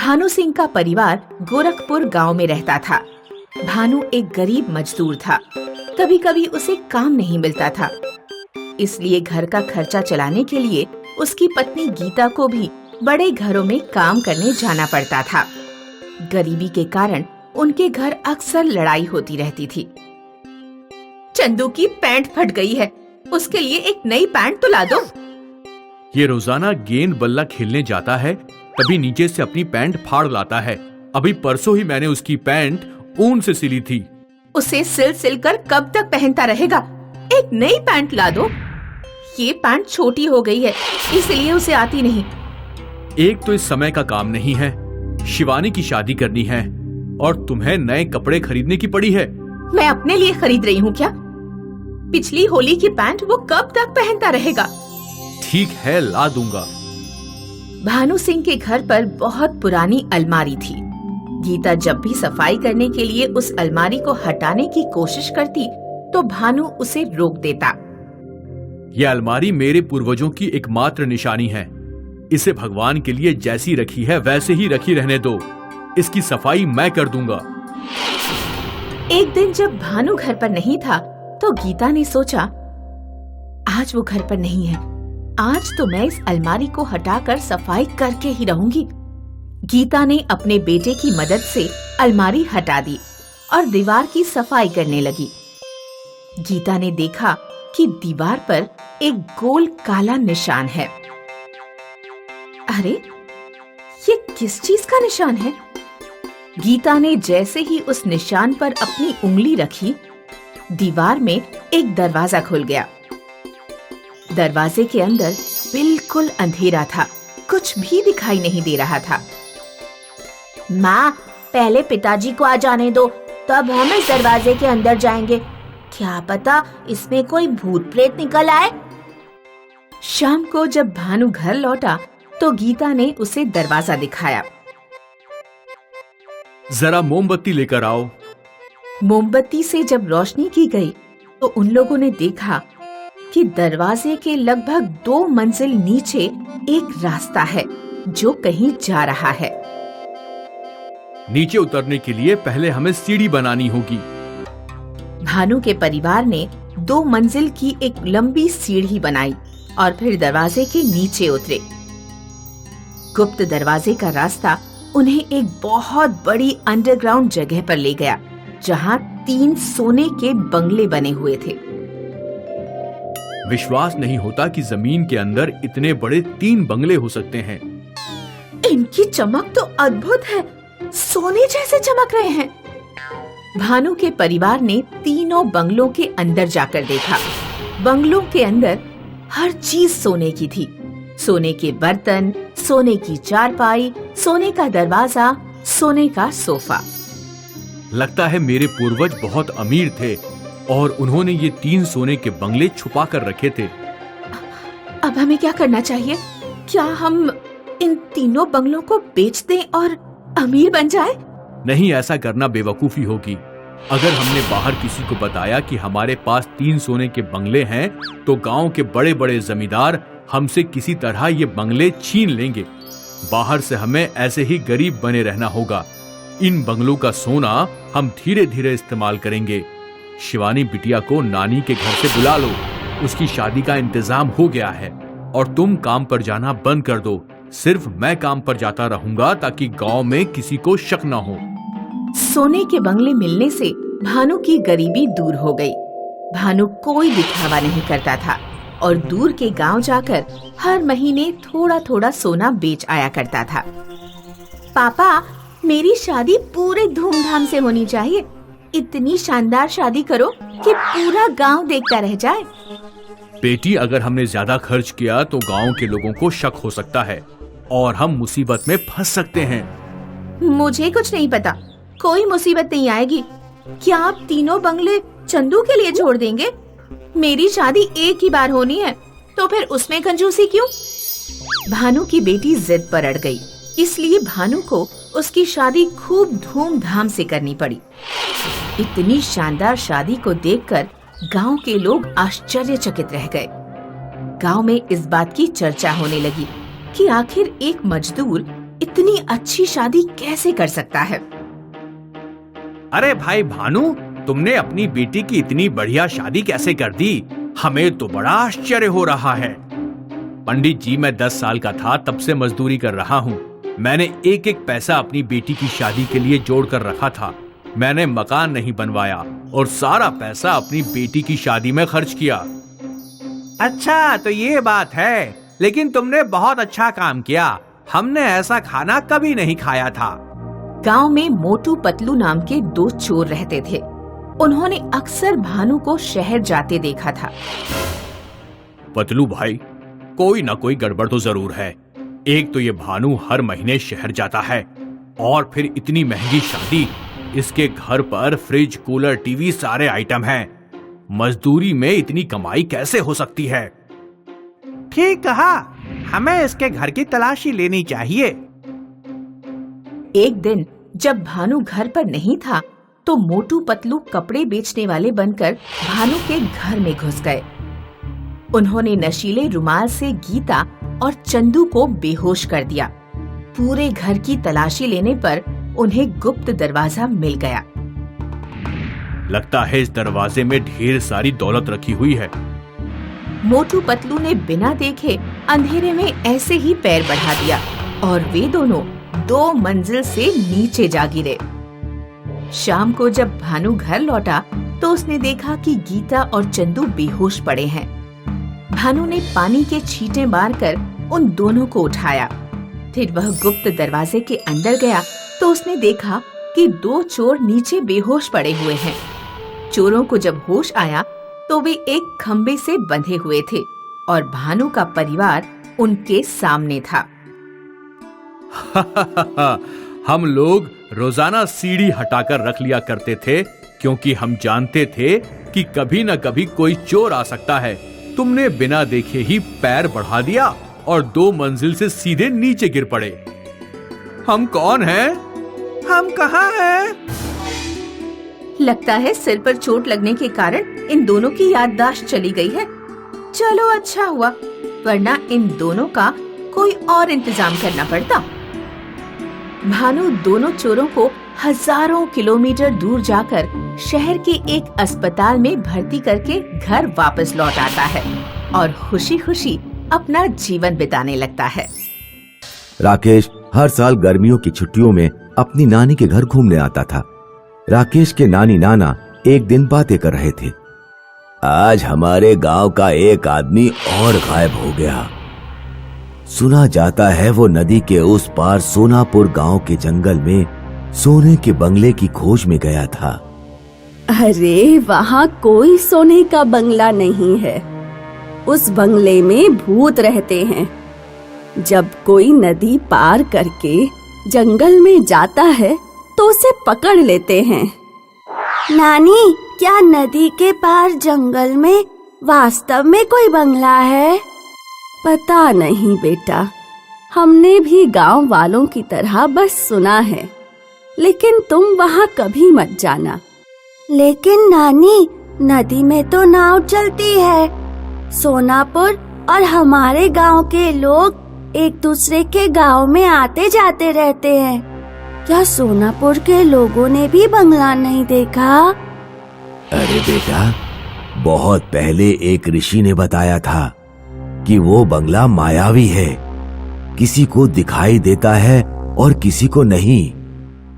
भानु सिंह का परिवार गोरखपुर गांव में रहता था। भानु एक गरीब मजदूर था। कभी कभी उसे काम नहीं मिलता था, इसलिए घर का खर्चा चलाने के लिए उसकी पत्नी गीता को भी बड़े घरों में काम करने जाना पड़ता था। गरीबी के कारण उनके घर अक्सर लड़ाई होती रहती थी। चंदू की पैंट फट गई है, उसके लिए एक नई पैंट तो ला दो। ये रोजाना गेंद बल्ला खेलने जाता है, तभी नीचे से अपनी पैंट फाड़ लाता है। अभी परसों ही मैंने उसकी पैंट ऊन से सिली थी। उसे सिल कर कब तक पहनता रहेगा? एक नई पैंट ला दो। ये पैंट छोटी हो गई है, इसलिए उसे आती नहीं। एक तो इस समय का काम नहीं है, शिवानी की शादी करनी है और तुम्हें नए कपड़े खरीदने की पड़ी है। मैं अपने लिए खरीद रही हूँ क्या? पिछली होली की पैंट वो कब तक पहनता रहेगा? ठीक है, ला दूंगा। भानु सिंह के घर पर बहुत पुरानी अलमारी थी। गीता जब भी सफाई करने के लिए उस अलमारी को हटाने की कोशिश करती तो भानु उसे रोक देता। यह अलमारी मेरे पूर्वजों की एकमात्र निशानी है। इसे भगवान के लिए जैसी रखी है वैसे ही रखी रहने दो। इसकी सफाई मैं कर दूंगा। एक दिन जब भानु घर पर नहीं था तो गीता ने सोचा, आज वो घर पर नहीं है, आज तो मैं इस अलमारी को हटाकर सफाई करके ही रहूंगी। गीता ने अपने बेटे की मदद से अलमारी हटा दी और दीवार की सफाई करने लगी। गीता ने देखा कि दीवार पर एक गोल काला निशान है। अरे, ये किस चीज का निशान है? गीता ने जैसे ही उस निशान पर अपनी उंगली रखी, दीवार में एक दरवाजा खुल गया। दरवाजे के अंदर बिल्कुल अंधेरा था, कुछ भी दिखाई नहीं दे रहा था। माँ, पहले पिताजी को आ जाने दो, तब हम इस दरवाजे के अंदर जाएंगे। क्या पता इसमें कोई भूत प्रेत निकल आए। शाम को जब भानु घर लौटा तो गीता ने उसे दरवाजा दिखाया। जरा मोमबत्ती लेकर आओ। मोमबत्ती से जब रोशनी की गई तो उन लोगों ने देखा कि दरवाजे के लगभग 2 मंजिल नीचे एक रास्ता है जो कहीं जा रहा है। नीचे उतरने के लिए पहले हमें सीढ़ी बनानी होगी। भानु के परिवार ने 2 मंजिल की एक लंबी सीढ़ी बनाई और फिर दरवाजे के नीचे उतरे। गुप्त दरवाजे का रास्ता उन्हें एक बहुत बड़ी अंडरग्राउंड जगह पर ले गया, जहां 3 सोने के बंगले बने हुए थे। विश्वास नहीं होता कि जमीन के अंदर इतने बड़े 3 बंगले हो सकते हैं। इनकी चमक तो अद्भुत है, सोने जैसे चमक रहे हैं। भानु के परिवार ने तीनों बंगलों के अंदर जाकर देखा। बंगलों के अंदर हर चीज सोने की थी। सोने के बर्तन, सोने की चारपाई, सोने का दरवाजा, सोने का सोफा। लगता है मेरे पूर्वज बहुत अमीर थे और उन्होंने ये 3 सोने के बंगले छुपा कर रखे थे। अब हमें क्या करना चाहिए? क्या हम इन तीनों बंगलों को बेच दें और अमीर बन जाए? नहीं, ऐसा करना बेवकूफी होगी। अगर हमने बाहर किसी को बताया कि हमारे पास 3 सोने के बंगले हैं तो गांव के बड़े बड़े जमींदार हमसे किसी तरह ये बंगले छीन लेंगे। बाहर से हमें ऐसे ही गरीब बने रहना होगा। इन बंगलों का सोना हम धीरे धीरे इस्तेमाल करेंगे। शिवानी बिटिया को नानी के घर से बुला लो, उसकी शादी का इंतजाम हो गया है। और तुम काम पर जाना बंद कर दो। सिर्फ मैं काम पर जाता रहूंगा ताकि गांव में किसी को शक न हो। सोने के बंगले मिलने से भानु की गरीबी दूर हो गई। भानु कोई दिखावा नहीं करता था और दूर के गांव जाकर हर महीने थोड़ा थोड़ा सोना बेच आया करता था। पापा, मेरी शादी पूरे धूमधाम से होनी चाहिए। इतनी शानदार शादी करो कि पूरा गांव देखता रह जाए। बेटी, अगर हमने ज्यादा खर्च किया तो गांव के लोगों को शक हो सकता है और हम मुसीबत में फंस सकते हैं। मुझे कुछ नहीं पता, कोई मुसीबत नहीं आएगी। क्या आप तीनों बंगले चंदू के लिए छोड़ देंगे? मेरी शादी एक ही बार होनी है, तो फिर उसमें कंजूसी क्यों? भानु की बेटी जिद पर अड़ गई, इसलिए भानु को उसकी शादी खूब धूमधाम से करनी पड़ी। इतनी शानदार शादी को देखकर गांव के लोग आश्चर्यचकित रह गए। गांव में इस बात की चर्चा होने लगी कि आखिर एक मजदूर इतनी अच्छी शादी कैसे कर सकता है। अरे भाई भानु, तुमने अपनी बेटी की इतनी बढ़िया शादी कैसे कर दी? हमें तो बड़ा आश्चर्य हो रहा है। पंडित जी, मैं 10 साल का था तब से मजदूरी कर रहा हूँ। मैंने एक एक पैसा अपनी बेटी की शादी के लिए जोड़ कर रखा था। मैंने मकान नहीं बनवाया और सारा पैसा अपनी बेटी की शादी में खर्च किया। अच्छा, तो ये बात है। लेकिन तुमने बहुत अच्छा काम किया। हमने ऐसा खाना कभी नहीं खाया था। गांव में मोटू पतलू नाम के 2 चोर रहते थे। उन्होंने अक्सर भानु को शहर जाते देखा था। पतलू भाई, कोई ना कोई गड़बड़ तो जरूर है। एक तो ये भानु हर महीने शहर जाता है और फिर इतनी महंगी शादी। इसके घर पर फ्रिज, कूलर, टीवी सारे आइटम हैं। मजदूरी में इतनी कमाई कैसे हो सकती है? ठीक कहा, हमें इसके घर की तलाशी लेनी चाहिए। एक दिन जब भानु घर पर नहीं था तो मोटू पतलू कपड़े बेचने वाले बनकर भानु के घर में घुस गए। उन्होंने नशीले रुमाल से गीता और चंदू को बेहोश कर दिया। पूरे घर की तलाशी लेने पर उन्हें गुप्त दरवाजा मिल गया। लगता है इस दरवाजे में ढेर सारी दौलत रखी हुई है। मोटू पतलू ने बिना देखे अंधेरे में ऐसे ही पैर बढ़ा दिया और वे दोनों 2 मंजिल से नीचे जा गिरे। शाम को जब भानु घर लौटा तो उसने देखा कि गीता और चंदू बेहोश पड़े हैं। भानु ने पानी के छींटे मारकर उन दोनों को उठाया। फिर वह गुप्त दरवाजे के अंदर गया तो उसने देखा कि 2 चोर नीचे बेहोश पड़े हुए हैं। चोरों को जब होश आया तो वे एक खंबे से बंधे हुए थे और भानु का परिवार उनके सामने था। हम लोग रोजाना सीढ़ी हटाकर रख लिया करते थे क्योंकि हम जानते थे कि कभी न कभी कोई चोर आ सकता है। तुमने बिना देखे ही पैर बढ़ा दिया और 2 मंजिल से सीधे नीचे गिर पड़े। हम कौन हैं? हम कहाँ हैं? लगता है सिर पर चोट लगने के कारण इन दोनों की याददाश्त चली गई है। चलो अच्छा हुआ, वरना इन दोनों का कोई और इंतजाम करना पड़ता। भानु दोनों चोरों को हजारों किलोमीटर दूर जाकर शहर के एक अस्पताल में भर्ती करके घर वापस लौट आता है और खुशी खुशी अपना जीवन बिताने लगता है। राकेश हर साल गर्मियों की छुट्टियों में अपनी नानी के घर घूमने आता था। राकेश के नानी नाना एक दिन बातें कर रहे थे। आज हमारे गांव का एक आदमी और गायब हो गया। सुना जाता है वो नदी के उस पार सोनापुर गांव के जंगल में सोने के बंगले की खोज में गया था। अरे वहाँ कोई सोने का बंगला नहीं है। उस बंगले में भूत रहते हैं। जब कोई नदी पार करके जंगल में जाता है तो उसे पकड़ लेते हैं। नानी, क्या नदी के पार जंगल में वास्तव में कोई बंगला है? पता नहीं बेटा, हमने भी गांव वालों की तरह बस सुना है, लेकिन तुम वहाँ कभी मत जाना। लेकिन नानी, नदी में तो नाव चलती है। सोनापुर और हमारे गांव के लोग एक दूसरे के गांव में आते जाते रहते हैं। क्या सोनापुर के लोगों ने भी बंगला नहीं देखा? अरे बेटा, बहुत पहले एक ऋषि ने बताया था कि वो बंगला मायावी है, किसी को दिखाई देता है और किसी को नहीं।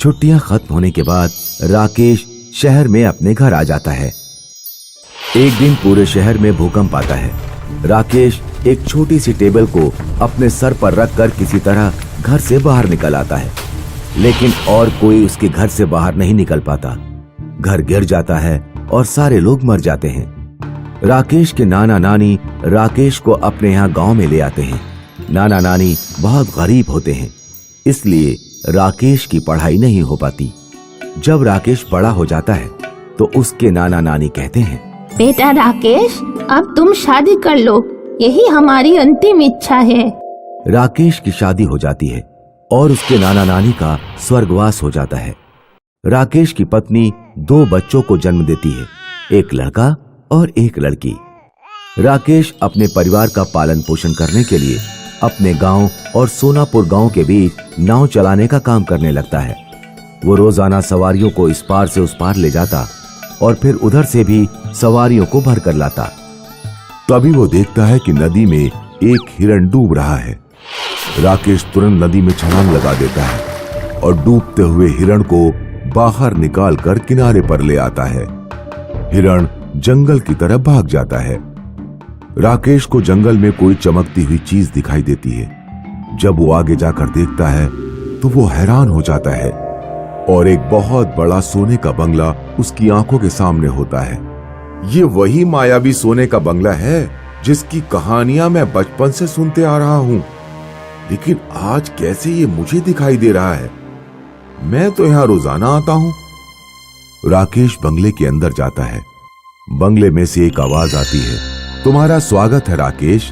छुट्टियां खत्म होने के बाद राकेश शहर में अपने घर आ जाता है। एक दिन पूरे शहर में भूकंप आता है। राकेश एक छोटी सी टेबल को अपने सर पर रखकर किसी तरह घर से बाहर निकल आता है, लेकिन और कोई उसके घर से बाहर नहीं निकल पाता। घर गिर जाता है और सारे लोग मर जाते हैं। राकेश के नाना नानी राकेश को अपने यहाँ गांव में ले आते हैं। नाना नानी बहुत गरीब होते हैं, इसलिए राकेश की पढ़ाई नहीं हो पाती। जब राकेश बड़ा हो जाता है तो उसके नाना नानी कहते हैं, बेटा राकेश, अब तुम शादी कर लो, यही हमारी अंतिम इच्छा है। राकेश की शादी हो जाती है और उसके नाना नानी का स्वर्गवास हो जाता है। राकेश की पत्नी 2 बच्चों को जन्म देती है, एक लड़का और एक लड़की। राकेश अपने परिवार का पालन पोषण करने के लिए अपने गांव और सोनापुर गांव के बीच नाव चलाने का काम करने लगता है। वो रोजाना सवारियों को इस पार से उस पार ले जाता और फिर उधर से भी सवारियों को भर कर लाता। तभी वो देखता है कि नदी में एक हिरण डूब रहा है। राकेश तुरंत नदी में छलांग लगा देता है और डूबते हुए हिरण को बाहर निकाल कर किनारे पर ले आता है। हिरण जंगल की तरफ भाग जाता है। राकेश को जंगल में कोई चमकती हुई चीज दिखाई देती है। जब वो आगे जाकर देखता है तो वो हैरान हो जाता है और एक बहुत बड़ा सोने का बंगला उसकी आंखों के सामने होता है। ये वही मायावी सोने का बंगला है जिसकी कहानियां मैं बचपन से सुनते आ रहा हूं, लेकिन आज कैसे ये मुझे दिखाई दे रहा है? मैं तो यहां रोजाना आता हूं। राकेश बंगले के अंदर जाता है। बंगले में से एक आवाज आती है, तुम्हारा स्वागत है राकेश।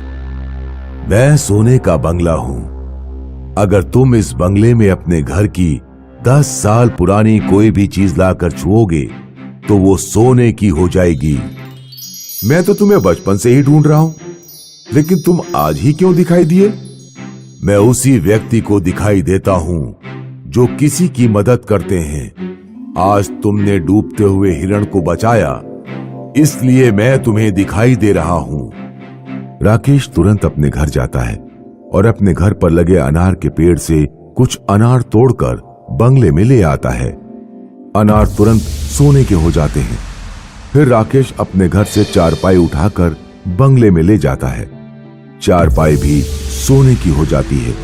मैं सोने का बंगला हूं। अगर तुम इस बंगले में अपने घर की 10 साल पुरानी कोई भी चीज लाकर छुओगे तो वो सोने की हो जाएगी। मैं तो तुम्हें बचपन से ही ढूंढ रहा हूं, लेकिन तुम आज ही क्यों दिखाई दिए? मैं उसी व्यक्ति को दिखाई देता हूं जो किसी की मदद करते हैं। आज तुमने डूबते हुए हिरण को बचाया, इसलिए मैं तुम्हें दिखाई दे रहा हूं। राकेश तुरंत अपने घर जाता है और अपने घर पर लगे अनार के पेड़ से कुछ अनार तोड़कर बंगले में ले आता है। अनार तुरंत सोने के हो जाते हैं। फिर राकेश अपने घर से चारपाई उठाकर बंगले में ले जाता है। चारपाई भी सोने की हो जाती है।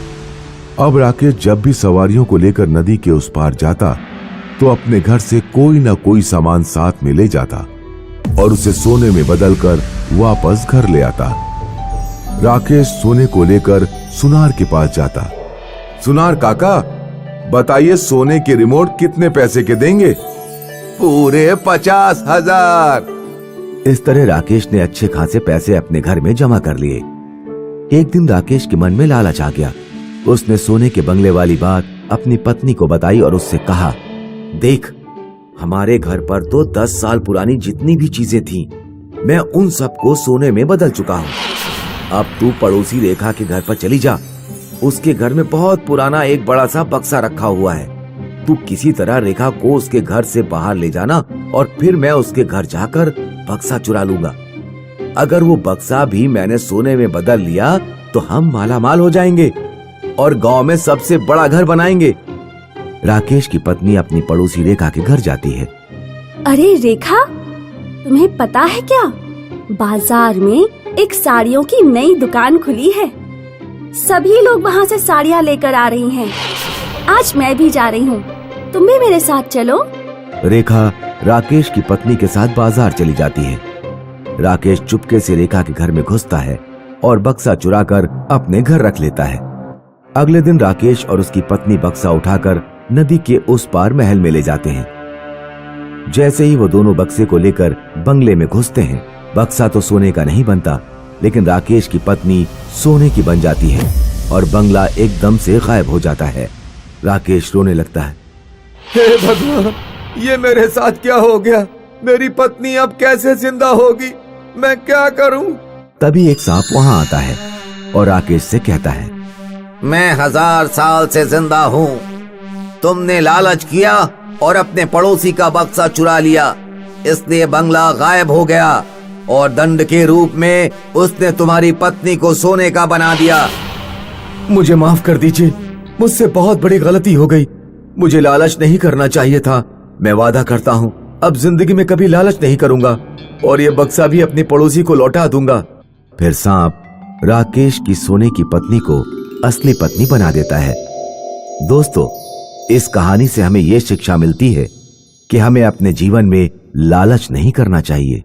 अब राकेश जब भी सवारियों को लेकर नदी के उस पार जाता तो अपने घर से कोई ना कोई सामान साथ में ले जाता और उसे सोने में बदलकर वापस घर ले आता। राकेश सोने को लेकर सुनार के पास जाता। सुनार काका, बताइए सोने के रिमोट कितने पैसे के देंगे? पूरे 50,000। इस तरह राकेश ने अच्छे खासे पैसे अपने घर में जमा कर लिए। एक दिन राकेश के मन में लालच आ गया। उसने सोने के बंगले वाली बात अपनी पत्नी को बताई और उससे कहा, देख, हमारे घर पर तो 10 साल पुरानी जितनी भी चीजें थीं, मैं उन सबको सोने में बदल चुका हूँ। अब तू पड़ोसी रेखा के घर पर चली जा। उसके घर में बहुत पुराना एक बड़ा सा बक्सा रखा हुआ है। तू किसी तरह रेखा को उसके घर से बाहर ले जाना और फिर मैं उसके घर जाकर बक्सा चुरा लूंगा। अगर वो बक्सा भी मैंने सोने में बदल लिया तो हम मालामाल हो जाएंगे और गांव में सबसे बड़ा घर बनाएंगे। राकेश की पत्नी अपनी पड़ोसी रेखा के घर जाती है। अरे रेखा, तुम्हें पता है क्या, बाजार में एक साड़ियों की नई दुकान खुली है। सभी लोग वहाँ से साड़ियाँ लेकर आ रही हैं। आज मैं भी जा रही हूँ, तुम भी मेरे साथ चलो। रेखा राकेश की पत्नी के साथ बाजार चली जाती है। राकेश चुपके से रेखा के घर में घुसता है और बक्सा चुराकर अपने घर रख लेता है। अगले दिन राकेश और उसकी पत्नी बक्सा उठाकर नदी के उस पार महल में ले जाते हैं। जैसे ही वो दोनों बक्से को लेकर बंगले में घुसते हैं, बक्सा तो सोने का नहीं बनता, लेकिन राकेश की पत्नी सोने की बन जाती है और बंगला एकदम से गायब हो जाता है। राकेश रोने लगता है। हे भगवान, ये मेरे साथ क्या हो गया? मेरी पत्नी अब कैसे जिंदा होगी? मैं क्या करूं? तभी एक सांप वहां आता है और राकेश से कहता है, मैं 1000 साल से जिंदा हूँ। तुमने लालच किया और अपने पड़ोसी का बक्सा चुरा लिया, इसलिए बंगला गायब हो गया और दंड के रूप में उसने तुम्हारी पत्नी को सोने का बना दिया। मुझे माफ कर दीजिए, मुझसे बहुत बड़ी गलती हो गई। मुझे लालच नहीं करना चाहिए था। मैं वादा करता हूँ अब जिंदगी में कभी लालच नहीं करूंगा और ये बक्सा भी अपनी पड़ोसी को लौटा दूंगा। फिर सांप राकेश की सोने की पत्नी को असली पत्नी बना देता है। दोस्तों, इस कहानी से हमें ये शिक्षा मिलती है कि हमें अपने जीवन में लालच नहीं करना चाहिए।